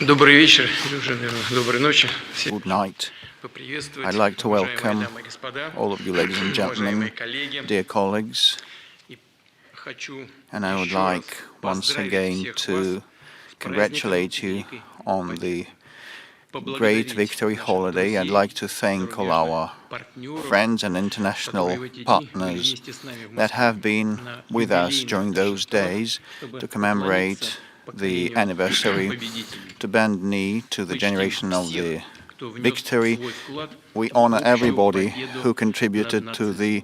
Добрый вечер, или уже, наверное, доброй ночи. Good night. Поприветствовать, I'd like to уважаемые welcome дамы и господа, all of you, ladies and уважаемые gentlemen, коллеги. dear colleagues, И хочу and I would еще раз like once поздравить again всех вас to с праздником congratulate you Великой on Победы. the great Поблагодарить victory наших holiday. I'd друзей, like to thank all зарубежных our партнеров, friends and которые international в эти дни были partners вместе с нами в that Москве have been на with us юбилейных during those торжествах, days чтобы to поклониться commemorate the поколению anniversary, победителей. to bend knee to the Почтим generation of всех, the кто внес victory. свой вклад We в honor общую everybody победу who над contributed to the нацизмом.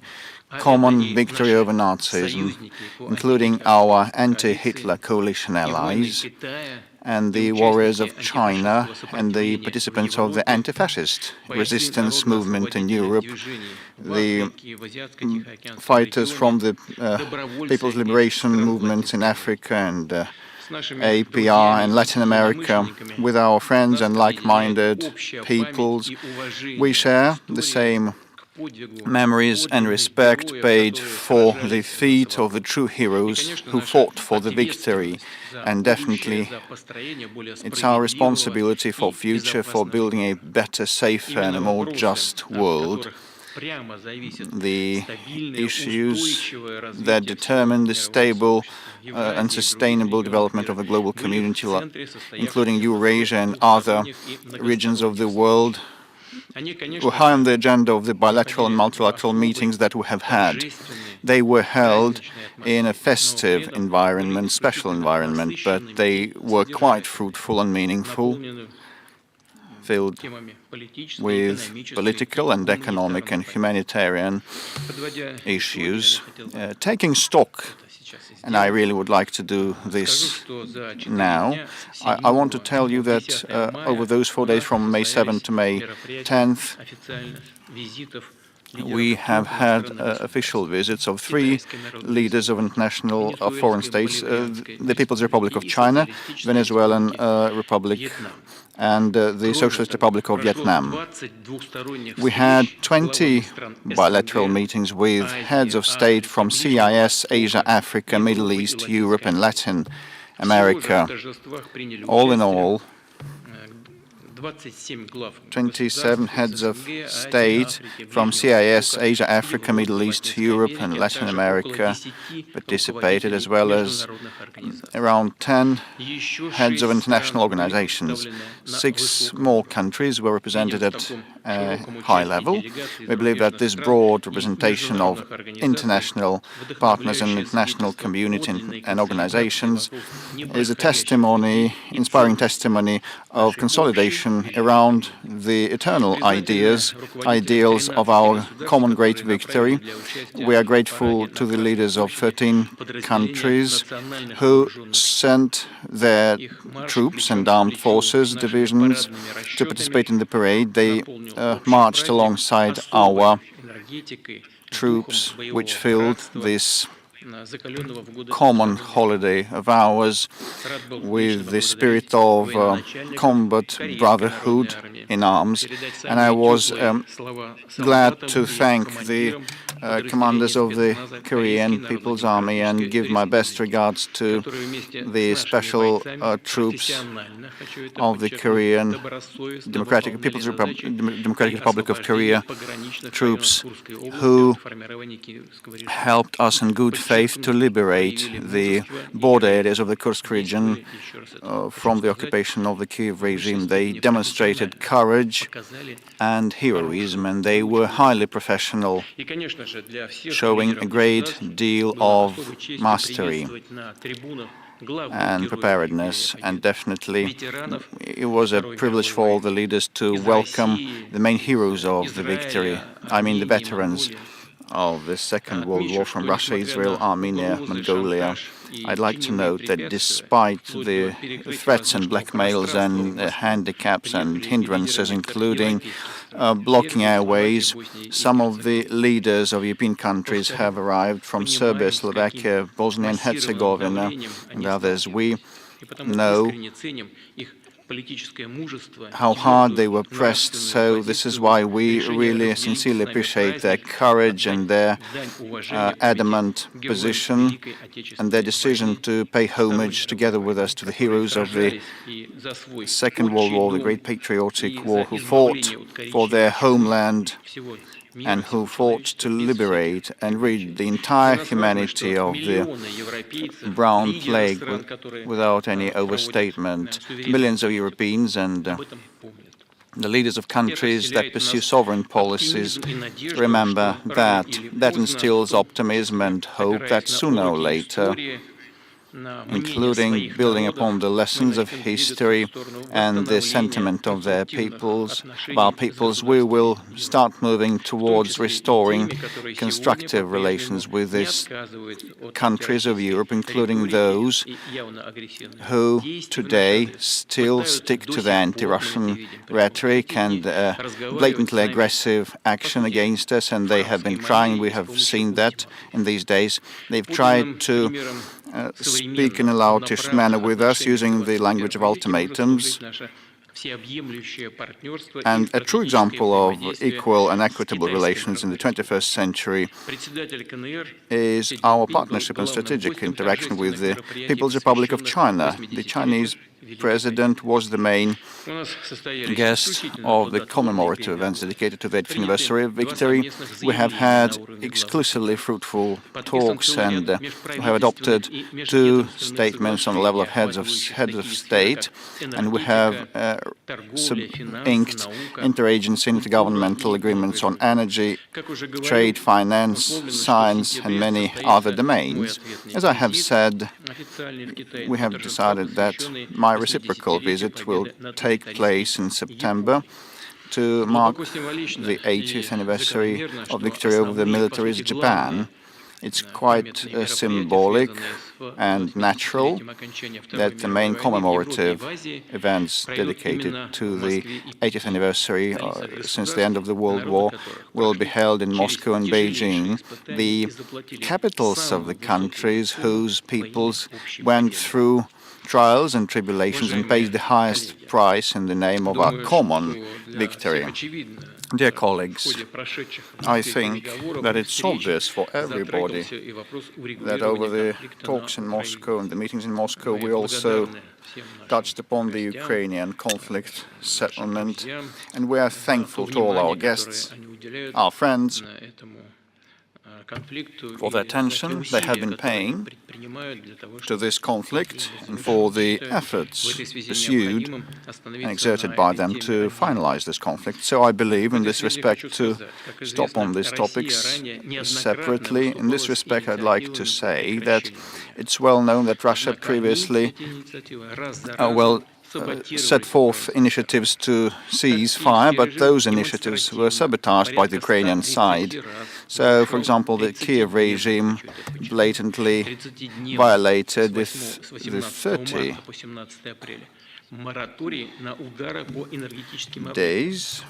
А это common и victory наши over Nazism, союзники по including антигитлеровской our коалиции, anti-Hitler coalition и воины allies Китая, and и the warriors участники of China антифашистского and the сопротивления в participants of the Европе, anti-fascist бойцы resistance movement in народно-освободительных Europe, движений в the Африке, в Азиатско-Тихоокеанском fighters регионе, from the people's добровольцы из liberation стран movements in Латинской Америки. Africa and С нашими APR друзьями and и Latin America, единомышленниками with our friends нас and объединяет like-minded общая память peoples. и We уважение share к the истории, same к подвигу, memories and подвигу respect героев, paid которые for the сражались за feat of the свободу. true И, heroes конечно, who наша fought for the victory. ответственность за And будущее, definitely за построение более it's our справедливого responsibility for и future, for безопасного building a мира. better, safer and Именно a more вопросы, just от world. которых прямо зависит The стабильное, issues устойчивое that развитие всего determine the мирового stable сообщества в and Евразии и в других sustainable регионах development мира of the global были в community, центре including состоявшихся Eurasia and other двусторонних и regions of the многосторонних world, встреч. Они, were конечно high on же, the agenda of the bilateral and проходили в multilateral особой, meetings that we have had. торжественной, They were held праздничной in a атмосфере, но при festive этом были environment, special исключительно environment, but насыщенными they и were quite содержательными, fruitful and meaningful, наполнены filled темами политической, with экономической political и and economic гуманитарной and повестки. humanitarian Подводя итоги, я issues. хотел бы Taking stock, это сейчас и and I сделать. really would like to do Скажу, this что за 4 now, дня с I 7 want to tell you по that 10 over мая those 4 у days нас from May 7 состоялись to May мероприятия 10th, официальных визитов we лидеров have крупных had стран и official государств. visits of 3 Китайской Народной leaders of Республики, international foreign Венесуэльской states, Боливарианской the People's Republic Республики of и China, Социалистической Venezuelan Республики Republic, Вьетнам. and the Кроме Socialist того, Republic of прошло Vietnam. 20 двусторонних We had встреч с главами 20 стран bilateral СНГ, meetings with heads Азии, of state Африки, from Ближнего CIS, Asia, Востока, Africa, Middle Европы и East, Europe, Латинской and Америки. Latin Всего же в America. торжествах приняли All in участие all, 27 глав 27 государств heads of СНГ, Азии, state Африки, from Ближнего CIS, Востока, Asia, Africa, Европы, Middle East, Латинской Europe, Америки, and а Latin также около America 10 participated, as руководителей well as международных организаций. around 10 Еще heads of 6 international стран были organizations. представлены на 6 высоком more уровне. countries were represented Видим в at таком a широком high участии level. делегаций We believe that зарубежных this стран broad и representation of международных организаций international partners and вдохновляющее international свидетельство community подлинной and консолидации organizations вокруг is a непреходящих testimony, идей и inspiring ценностей testimony of нашей общей consolidation великой around победы. the eternal Признательны ideas, руководителям ideals of 13 our государств, common great которые направили victory. для участия We are в grateful параде to на the Красной leaders of площади 13 подразделения countries национальных who вооруженных сил. sent their Их марш troops and плечом к armed плечу forces с нашими divisions парадными to расчетами participate in the parade. They наполнил общий marched праздник alongside особой our энергетикой, духом troops, боевого which filled братства, this закаленного в годы common сражения. holiday of ours Рад был лично with the поблагодарить spirit of военачальников combat Корейской brotherhood народной армии, in arms. передать And I самые was теплые слова glad солдатам to и thank the командирам commanders of the подразделений Korean спецназа People's Army and Корейской give my best Народно-демократической regards Республики, to которые вместе с the нашими special бойцами troops профессионально, хочу это of the подчеркнуть, Korean добросовестно Democratic выполняли People's задачи Democratic при Republic of освобождении Korea пограничных районов troops Курской области who от формирования Киевского режима. helped us in good faith to liberate the border areas of the Kursk region from the occupation of the Kyiv regime. They demonstrated courage and heroism, and they were highly professional, showing a great deal of mastery and preparedness, and definitely it was a privilege for all the leaders to welcome the main heroes of the victory, I mean the veterans of the Second World War from Russia, Israel, Armenia, Mongolia. I'd like to note that despite the threats and blackmails and handicaps and hindrances, including blocking airways, some of the leaders of European countries have arrived from Serbia, Slovakia, Bosnia and Herzegovina, and others. We know how hard they were pressed. So this is why we really sincerely appreciate their courage and their adamant position and their decision to pay homage together with us to the heroes of the Second World War, the great patriotic war, who fought for their homeland and who fought to liberate and rid the entire humanity of the brown plague without any overstatement. Millions of Europeans and the leaders of countries that pursue sovereign policies remember that. That instills optimism and hope that sooner or later, including building upon the lessons of history and the sentiment of their peoples, we will start moving towards restoring constructive relations with these countries of Europe, including those who today still stick to their anti-Russian rhetoric and blatantly aggressive action against us, and they have been trying, we have seen that in these days, they've tried to speak in a loutish manner with us, using the language of ultimatums. And a true example of equal and equitable relations in the 21st century is our partnership and strategic interaction with the People's Republic of China. The Chinese president was the main guest of the commemorative events dedicated to the 80th anniversary of victory. We have had exclusively fruitful talks, and we have adopted 2 statements on the level of heads of state, and we have inked interagency and intergovernmental agreements on energy, trade, finance, science, and many other domains. As I have said, we have decided that my reciprocal visit will take place in September to mark the 80th anniversary of victory over the militaries Japan. It's quite symbolic and natural that the main commemorative events dedicated to the 80th anniversary since the end of the World War will be held in Moscow and Beijing, the capitals of the countries whose peoples went through trials and tribulations and paid the highest price in the name of our common victory. Dear colleagues, I think that it's obvious for everybody that over the talks in Moscow and the meetings in Moscow, we also touched upon the Ukrainian conflict settlement, and we are thankful to all our guests, our friends, for the attention they have been paying to this conflict and for the efforts pursued and exerted by them to finalize this conflict. So I believe in this respect to stop on these topics separately. In this respect, I'd like to say that it's well known that Russia previously set forth initiatives to cease fire, but those initiatives were sabotaged by the Ukrainian side. So, for example, the Kyiv regime blatantly violated the 30 days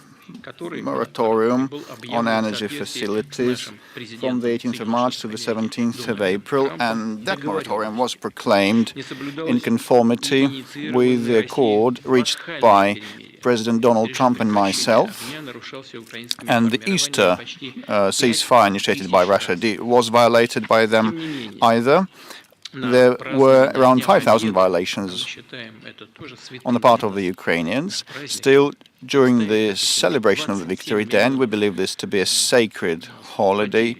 moratorium on energy facilities from the 18th of March to the 17th of April, and that moratorium was proclaimed in conformity with the accord reached by President Donald Trump and myself, and the Easter ceasefire initiated by Russia was violated by them either. There were around 5,000 violations on the part of the Ukrainians. Still, during the celebration of the Victory Day, and we believe this to be a sacred holiday,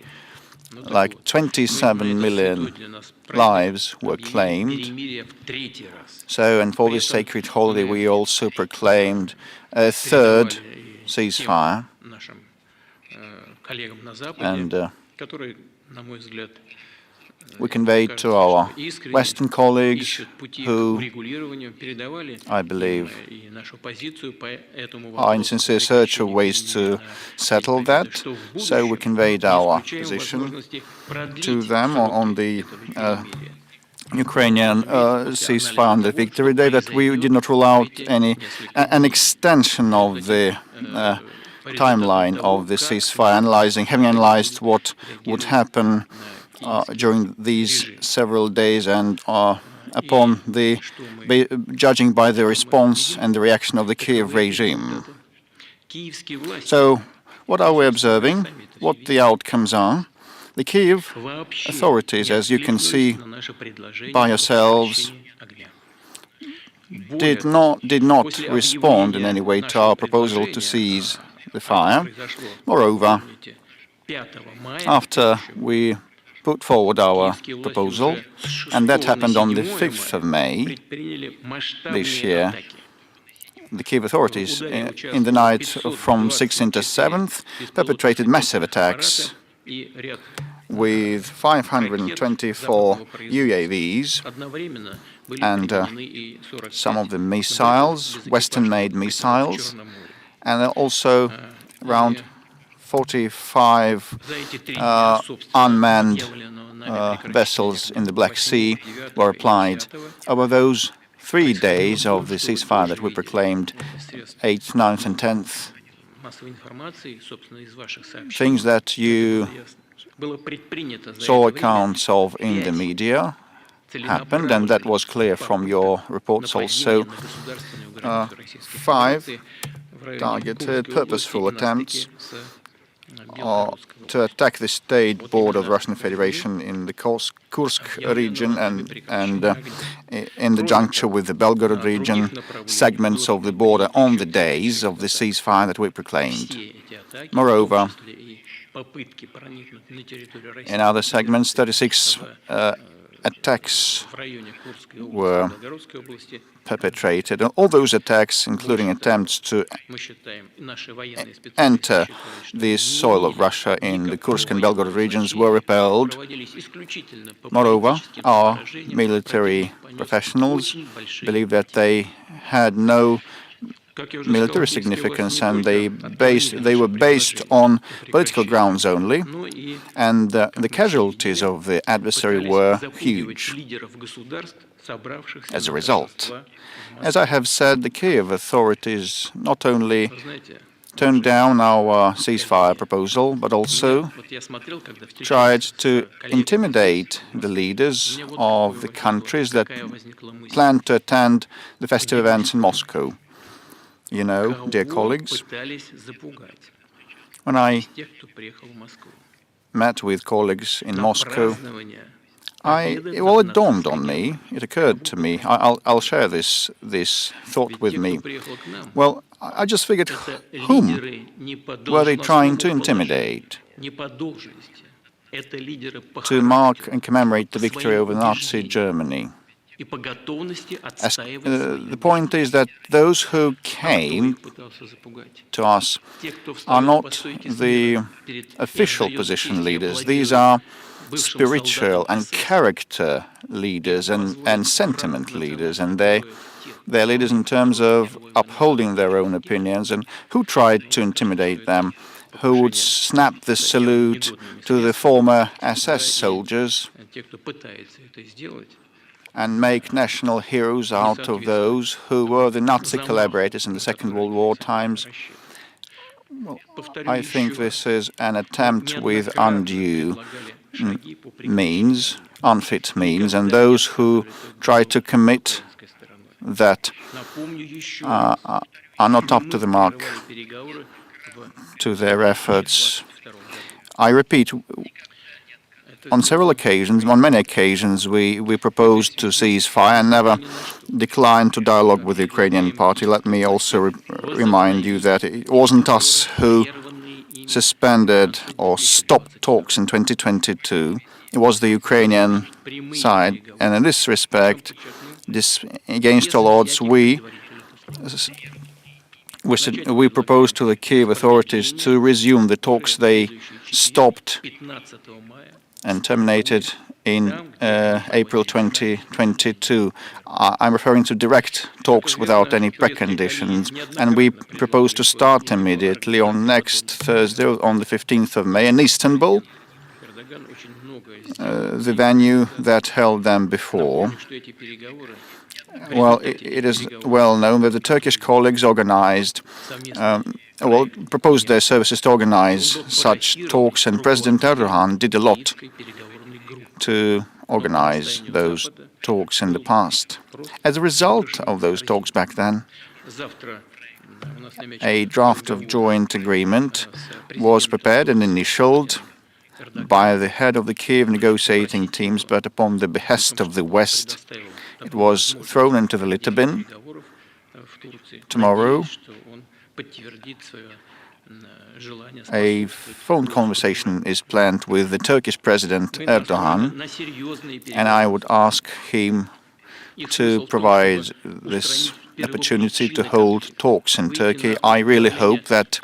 like 27 million lives were claimed. So, and for this sacred holiday, we also proclaimed a 3rd ceasefire. And we conveyed to our Western colleagues who, I believe, are in sincere search of ways to settle that. So we conveyed our position to them on the Ukrainian ceasefire on the Victory Day, that we did not rule out an extension of the timeline of the ceasefire, having analyzed what would happen during these several days and upon judging by the response and the reaction of the Kyiv regime. So, what are we observing? What the outcomes are? The Kyiv authorities, as you can see by yourselves, did not respond in any way to our proposal to cease the fire. Moreover, after we put forward our proposal, and that happened on the 5th of May this year, the Kyiv authorities, in the night from 6th to 7th, perpetrated massive attacks with 524 UAVs and some of the missiles, Western-made missiles, and also around 45 unmanned vessels in the Black Sea were applied. Over those 3 days of the ceasefire that we proclaimed, 8th, 9th and 10th, things that you saw accounts of in the media happened, and that was clear from your reports also. 5 targeted, purposeful attempts to attack the state border of the Russian Federation in the Kursk region and in the juncture with the Belgorod region, segments of the border on the days of the ceasefire that we proclaimed. Moreover, in other segments, 36 attacks were perpetrated. All those attacks, including attempts to enter the soil of Russia in the Kursk and Belgorod regions, were repelled. Moreover, our military professionals believe that they had no military significance, and they were based on political grounds only, and the casualties of the adversary were huge. As a result, as I have said, the Kyiv authorities not only turned down our ceasefire proposal, but also tried to intimidate the leaders of the countries that planned to attend the festive events in Moscow. You know, dear colleagues, when I met with colleagues in Moscow, it dawned on me, it occurred to me, I'll share this thought with me. Well, I just figured, whom were they trying to intimidate? To mark and commemorate the victory over Nazi Germany. The point is that those who came to us are not the official position leaders. These are spiritual and character leaders and sentiment leaders, and they're leaders in terms of upholding their own opinions. And who tried to intimidate them? Who would snap the salute to the former SS soldiers and make national heroes out of those who were the Nazi collaborators in the Second World War times? Well, I think this is an attempt with undue means, unfit means, and those who try to commit that are not up to the mark to their efforts. I repeat, on many occasions, we proposed to cease fire and never declined to dialogue with the Ukrainian party. Let me also remind you that it wasn't us who suspended or stopped talks in 2022. It was the Ukrainian side. And in this respect, against all odds, we proposed to the Kyiv authorities to resume the talks they stopped and terminated in April 2022. I'm referring to direct talks without any preconditions, and we propose to start immediately on next Thursday, on the 15th of May, in Istanbul, the venue that held them before. Well, it is well known that the Turkish colleagues proposed their services to organize such talks, and President Erdogan did a lot to organize those talks in the past. As a result of those talks back then, a draft of joint agreement was prepared and initialed by the head of the Kyiv negotiating teams, but upon the behest of the West, it was thrown into the litter bin. Tomorrow, a phone conversation is planned with the Turkish President Erdogan, and I would ask him to provide this opportunity to hold talks in Turkey. I really hope that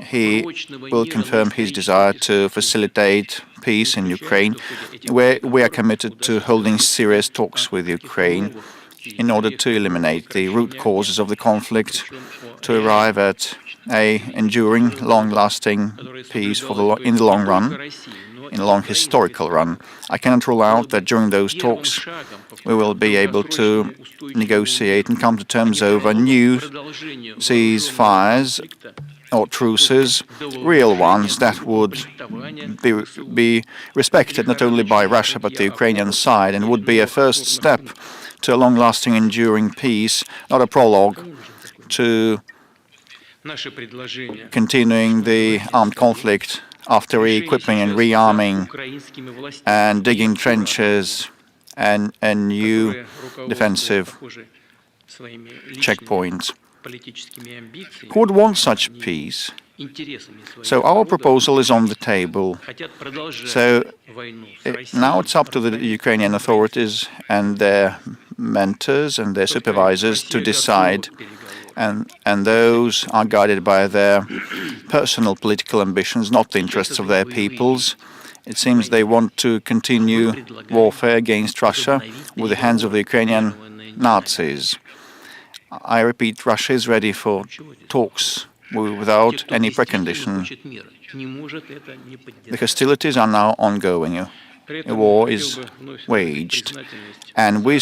he will confirm his desire to facilitate peace in Ukraine, where we are committed to holding serious talks with Ukraine in order to eliminate the root causes of the conflict, to arrive at a enduring, long-lasting peace in the long run, in a long historical run. I cannot rule out that during those talks we will be able to negotiate and come to terms over new ceasefires or truces, real ones that would be respected not only by Russia but the Ukrainian side, and would be a first step to a long-lasting, enduring peace, not a prologue to continuing the armed conflict after re-equipping and rearming and digging trenches and new defensive checkpoints. Who would want such peace? So our proposal is on the table. So now it's up to the Ukrainian authorities and their mentors and their supervisors to decide, and those are guided by their personal political ambitions, not the interests of their peoples. It seems they want to continue warfare against Russia with the hands of the Ukrainian Nazis. I repeat, Russia is ready for talks without any precondition. The hostilities are now ongoing. A war is waged, and we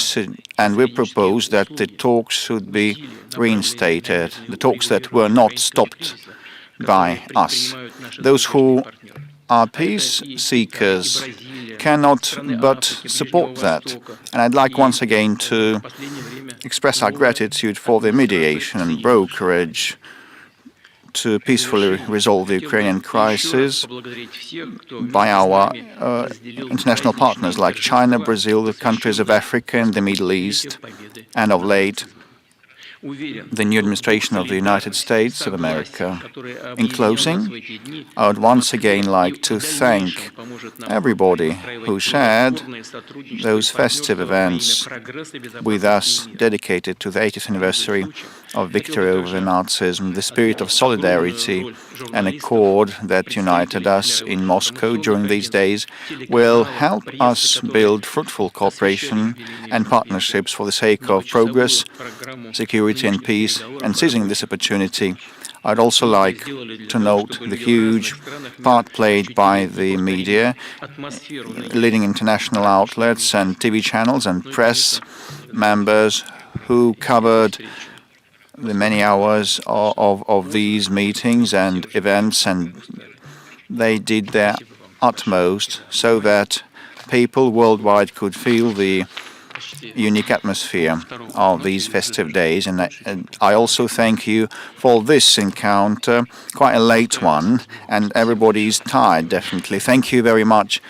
propose that the talks should be reinstated, the talks that were not stopped by us. Those who are peace seekers cannot but support that. And I'd like once again to express our gratitude for the mediation and brokerage to peacefully resolve the Ukrainian crisis by our international partners like China, Brazil, the countries of Africa and the Middle East, and of late, the new administration of the United States of America. In closing, I would once again like to thank everybody who shared those festive events with us dedicated to the 80th anniversary of victory over Nazism. The spirit of solidarity and accord that united us in Moscow during these days will help us build fruitful cooperation and partnerships for the sake of progress, security and peace. And seizing this opportunity, I'd also like to note the huge part played by the media, leading international outlets and TV channels and press members who covered the many hours of these meetings and events, and they did their utmost so that people worldwide could feel the unique atmosphere of these festive days. And I also thank you for this encounter, quite a late one, and everybody is tired, definitely. Thank you very much.